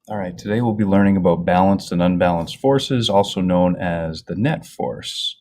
All right, today we'll be learning about balanced and unbalanced forces, also known as the net force.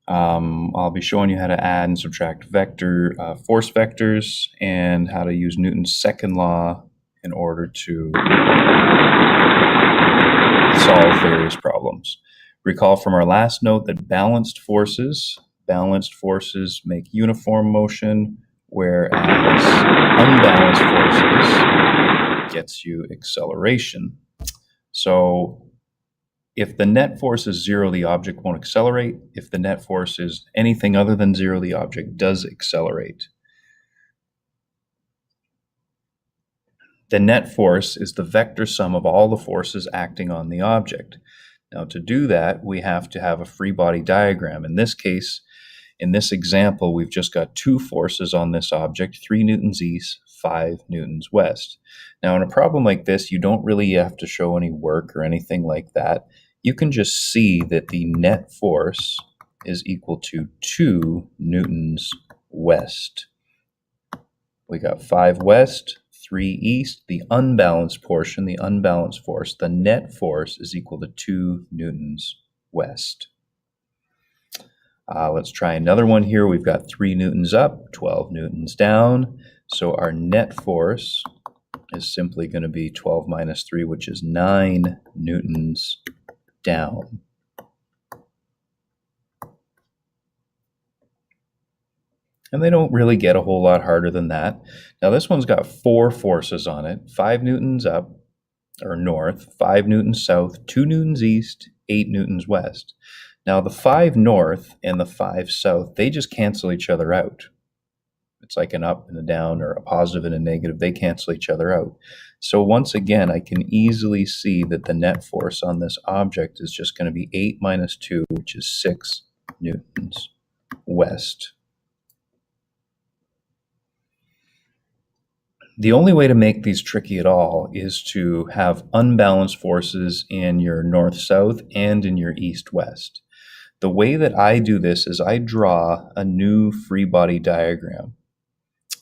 I'll be showing you how to add and subtract force vectors and how to use Newton's second law in order to solve various problems. Recall from our last note that balanced forces make uniform motion, whereas unbalanced forces gets you acceleration. So if the net force is zero, the object won't accelerate. If the net force is anything other than zero, the object does accelerate. The net force is the vector sum of all the forces acting on the object. Now, to do that, we have to have a free body diagram. In this case, in this example, we've just got two forces on this object, 3 newtons east, 5 newtons west. Now, in a problem like this, you don't really have to show any work or anything like that. You can just see that the net force is equal to 2 newtons west. We got 5 west, 3 east. The unbalanced portion, the unbalanced force, the net force is equal to 2 newtons west. Let's try another one here. We've got 3 newtons up, 12 newtons down. So our net force is simply going to be 12 minus 3, which is 9 newtons down. And they don't really get a whole lot harder than that. Now this one's got 4 forces on it, 5 newtons up, or north, 5 newtons south, 2 newtons east, 8 newtons west. Now the 5 north and the 5 south, they just cancel each other out. It's like an up and a down or a positive and a negative. They cancel each other out. So once again, I can easily see that the net force on this object is just going to be 8 minus 2, which is 6 newtons west. The only way to make these tricky at all is to have unbalanced forces in your north-south and in your east-west. The way that I do this is I draw a new free body diagram,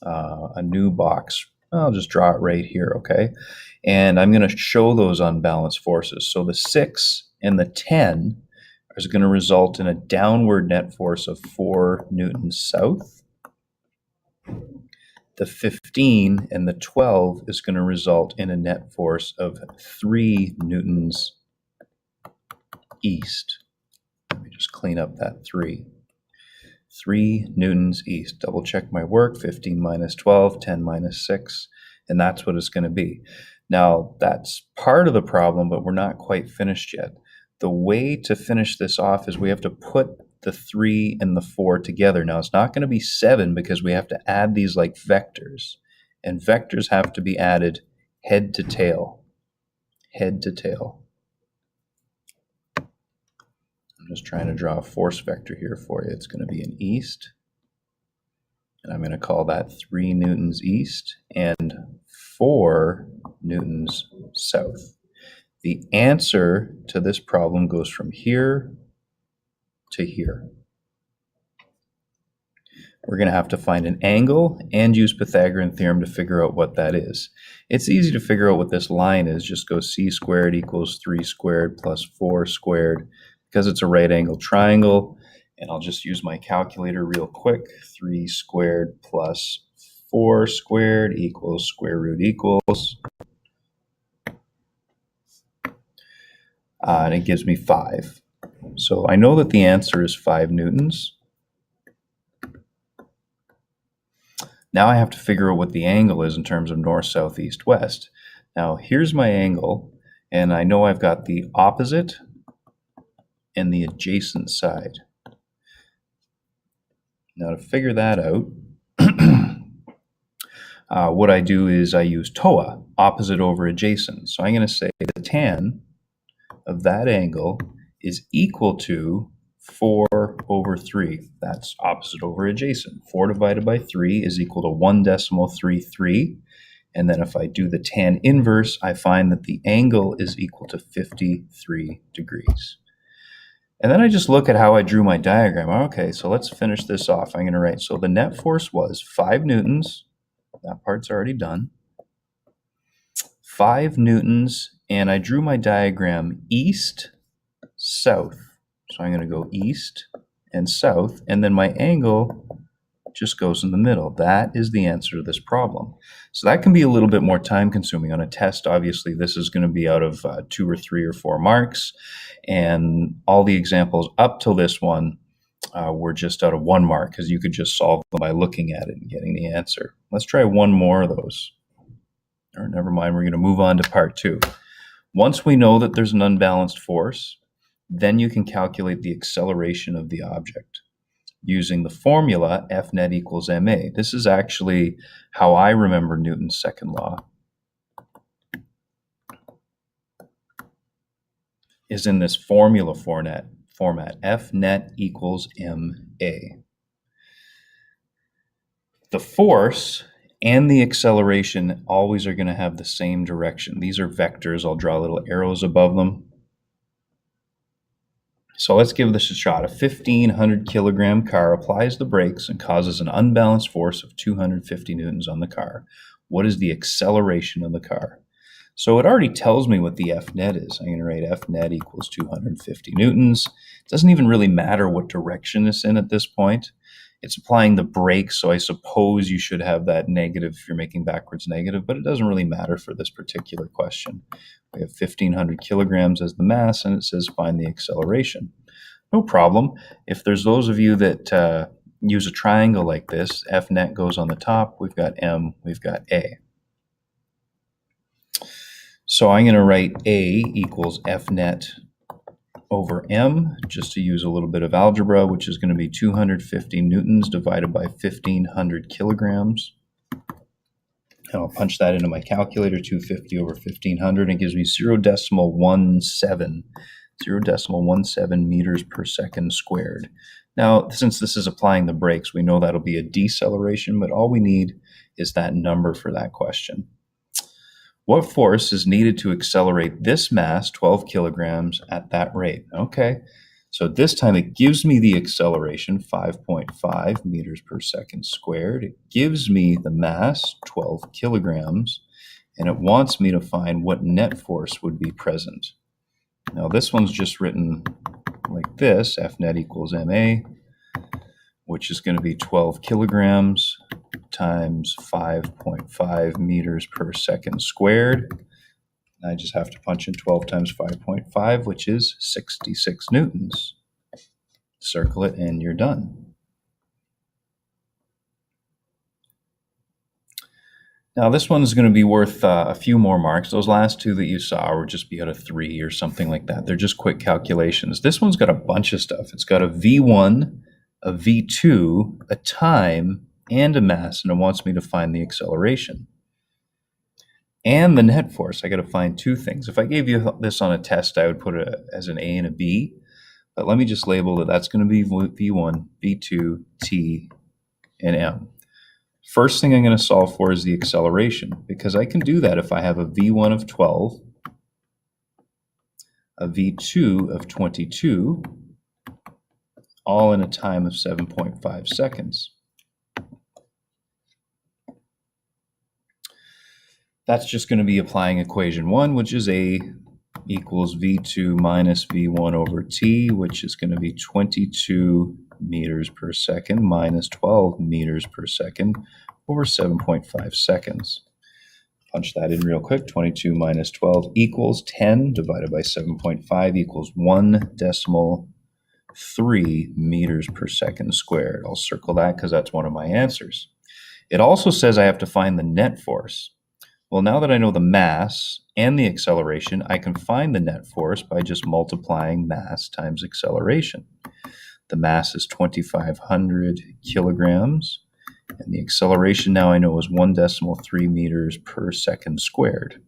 a new box. I'll just draw it right here, okay? And I'm going to show those unbalanced forces. So the 6 and the 10 is going to result in a downward net force of 4 newtons south. The 15 and the 12 is going to result in a net force of 3 newtons east. Let me just clean up that 3. 3 newtons east. Double check my work. 15 minus 12, 10 minus 6, and that's what it's going to be. Now, that's part of the problem, but we're not quite finished yet. The way to finish this off is we have to put the 3 and the 4 together. Now, it's not going to be 7 because we have to add these like vectors, and vectors have to be added head to tail. Head to tail. I'm just trying to draw a force vector here for you. It's going to be an east, and I'm going to call that 3 newtons east and 4 newtons south. The answer to this problem goes from here to here. We're going to have to find an angle and use Pythagorean theorem to figure out what that is. It's easy to figure out what this line is. Just go c squared equals 3 squared plus 4 squared because it's a right angle triangle. And I'll just use my calculator real quick. 3 squared plus 4 squared equals square root equals. And it gives me 5. So I know that the answer is 5 newtons. Now I have to figure out what the angle is in terms of north, south, east, west. Now here's my angle, and I know I've got the opposite and the adjacent side. Now to figure that out, what I do is I use TOA, opposite over adjacent. So I'm going to say the tan of that angle is equal to 4 over 3. That's opposite over adjacent. 4 divided by 3 is equal to 1.33. And then if I do the tan inverse, I find that the angle is equal to 53 degrees. And then I just look at how I drew my diagram. Okay, so let's finish this off. I'm going to write, so the net force was 5 newtons. That part's already done. 5 newtons, and I drew my diagram east, south. So I'm going to go east and south, and then my angle just goes in the middle. That is the answer to this problem. So that can be a little bit more time consuming on a test. Obviously, this is going to be out of 2 or 3 or 4 marks, and all the examples up till this one were just out of 1 mark, because you could just solve them by looking at it and getting the answer. Let's try one more of those. Or never mind, we're going to move on to part 2. Once we know that there's an unbalanced force, then you can calculate the acceleration of the object using the formula F net equals ma. This is actually how I remember Newton's second law, is in this formula format, F net equals ma. The force and the acceleration always are going to have the same direction. These are vectors. I'll draw little arrows above them. So let's give this a shot. A 1,500 kilogram car applies the brakes and causes an unbalanced force of 250 newtons on the car. What is the acceleration of the car? So it already tells me what the F net is. I'm going to write F net equals 250 newtons. It doesn't even really matter what direction it's in at this point. It's applying the brakes, so I suppose you should have that negative if you're making backwards negative, but it doesn't really matter for this particular question. We have 1,500 kilograms as the mass, and it says find the acceleration. No problem. If there's those of you that use a triangle like this, F net goes on the top, we've got M, we've got A. So I'm going to write A equals F net over M, just to use a little bit of algebra, which is going to be 250 newtons divided by 1,500 kilograms. And I'll punch that into my calculator, 250 over 1,500, and it gives me 0.17 meters per second squared. Now, since this is applying the brakes, we know that'll be a deceleration, but all we need is that number for that question. What force is needed to accelerate this mass, 12 kilograms, at that rate? Okay, so this time it gives me the acceleration, 5.5 meters per second squared. It gives me the mass, 12 kilograms, and it wants me to find what net force would be present. Now this one's just written like this, F net equals ma, which is going to be 12 kilograms times 5.5 meters per second squared. I just have to punch in 12 times 5.5, which is 66 newtons. Circle it and you're done. Now this one is going to be worth a few more marks. Those last two that you saw would just be out of 3 or something like that. They're just quick calculations. This one's got a bunch of stuff. It's got a V1, a V2, a time, and a mass, and it wants me to find the acceleration and the net force. I got to find 2 things. If I gave you this on a test, I would put it as an A and a B, but let me just label it. That's going to be V1, V2, T, and M. First thing I'm going to solve for is the acceleration, because I can do that if I have a V1 of 12, a V2 of 22, all in a time of 7.5 seconds. That's just going to be applying equation 1, which is A equals V2 minus V1 over T, which is going to be 22 meters per second minus 12 meters per second over 7.5 seconds. Punch that in real quick. 22 minus 12 equals 10 divided by 7.5 equals 1.3 meters per second squared. I'll circle that because that's one of my answers. It also says I have to find the net force. Well, now that I know the mass and the acceleration, I can find the net force by just multiplying mass times acceleration. The mass is 2,500 kilograms, and the acceleration now I know is 1.3 meters per second squared.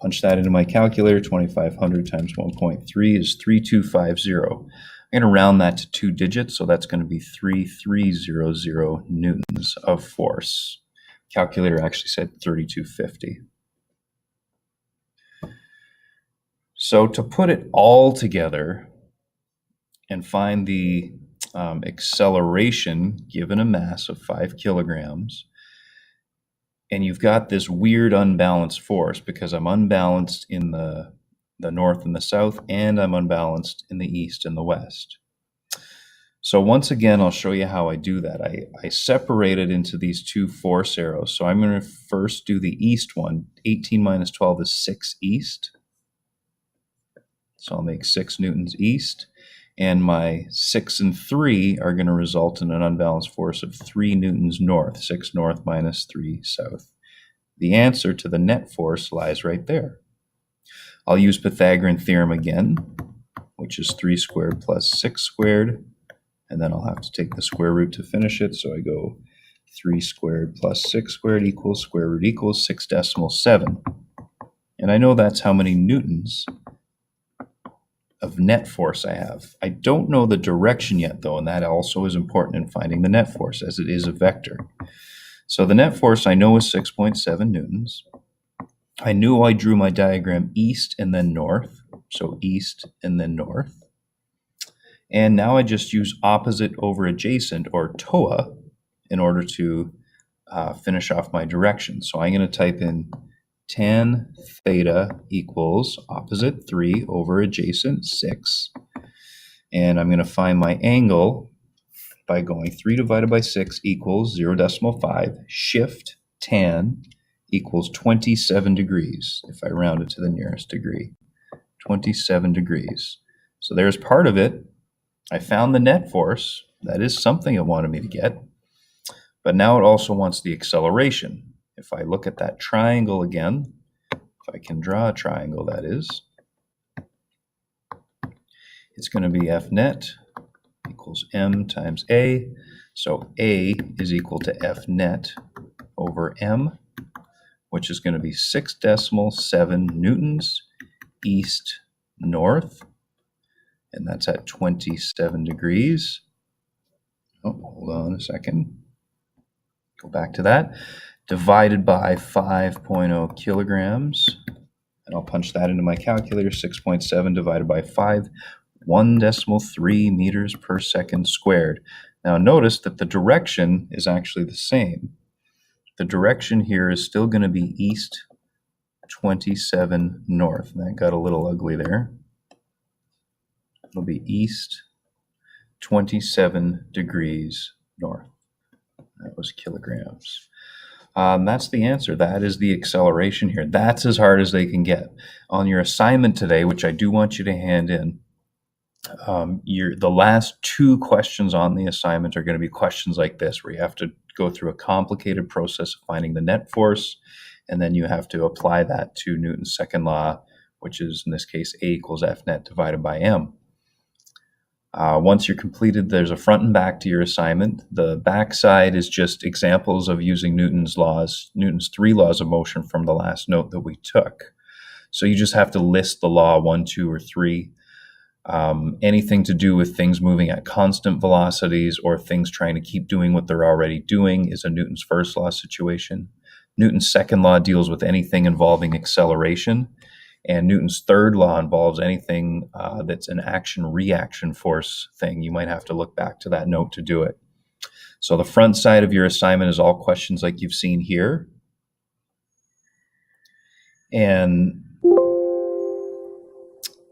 Punch that into my calculator. 2,500 times 1.3 is 3,250. I'm going to round that to 2 digits, so that's going to be 3,300 newtons of force. Calculator actually said 3,250. So to put it all together and find the acceleration given a mass of 5 kilograms, And you've got this weird unbalanced force because I'm unbalanced in the north and the south, and I'm unbalanced in the east and the west. So once again, I'll show you how I do that. I separate it into these two force arrows. So I'm going to first do the east one. 18 minus 12 is 6 east. So I'll make 6 newtons east. And my 6 and 3 are going to result in an unbalanced force of 3 newtons north. 6 north minus 3 south. The answer to the net force lies right there. I'll use Pythagorean theorem again, which is 3 squared plus 6 squared. And then I'll have to take the square root to finish it. So I go 3 squared plus 6 squared equals square root equals 6.7. And I know that's how many newtons of net force I have. I don't know the direction yet, though, and that also is important in finding the net force, as it is a vector. So the net force I know is 6.7 newtons. I knew I drew my diagram east and then north, so east and then north. And now I just use opposite over adjacent, or TOA, in order to finish off my direction. So I'm going to type in tan theta equals opposite 3 over adjacent 6. And I'm going to find my angle by going 3 divided by 6 equals 0.5. Shift tan equals 27 degrees, if I round it to the nearest degree. 27 degrees. So there's part of it. I found the net force. That is something it wanted me to get. But now it also wants the acceleration. If I look at that triangle again, if I can draw a triangle, that is, it's going to be F net equals M times A. So A is equal to F net over M, which is going to be 6.7 newtons east north. And that's at 27 degrees. Oh, hold on a second. Go back to that. Divided by 5.0 kilograms. And I'll punch that into my calculator. 6.7 divided by 5, 1.3 meters per second squared. Now notice that the direction is actually the same. The direction here is still going to be east 27 north. That got a little ugly there. It'll be east 27 degrees north. That was kilograms. That's the answer. That is the acceleration here. That's as hard as they can get. On your assignment today, which I do want you to hand in, the last 2 questions on the assignment are going to be questions like this, where you have to go through a complicated process of finding the net force, and then you have to apply that to Newton's second law, which is, in this case, A equals F net divided by M. Once you're completed, there's a front and back to your assignment. The back side is just examples of using Newton's 3 laws of motion from the last note that we took. So you just have to list the law 1, 2, or 3. Anything to do with things moving at constant velocities or things trying to keep doing what they're already doing is a Newton's first law situation. Newton's second law deals with anything involving acceleration. And Newton's third law involves anything that's an action-reaction force thing. You might have to look back to that note to do it. So the front side of your assignment is all questions like you've seen here. And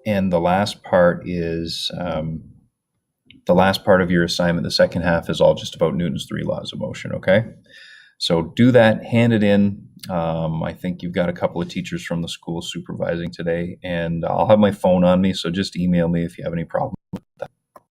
the last part is, the last part of your assignment, the second half, is all just about Newton's 3 laws of motion, okay? So do that, hand it in. I think you've got a couple of teachers from the school supervising today, and I'll have my phone on me, so just email me if you have any problems.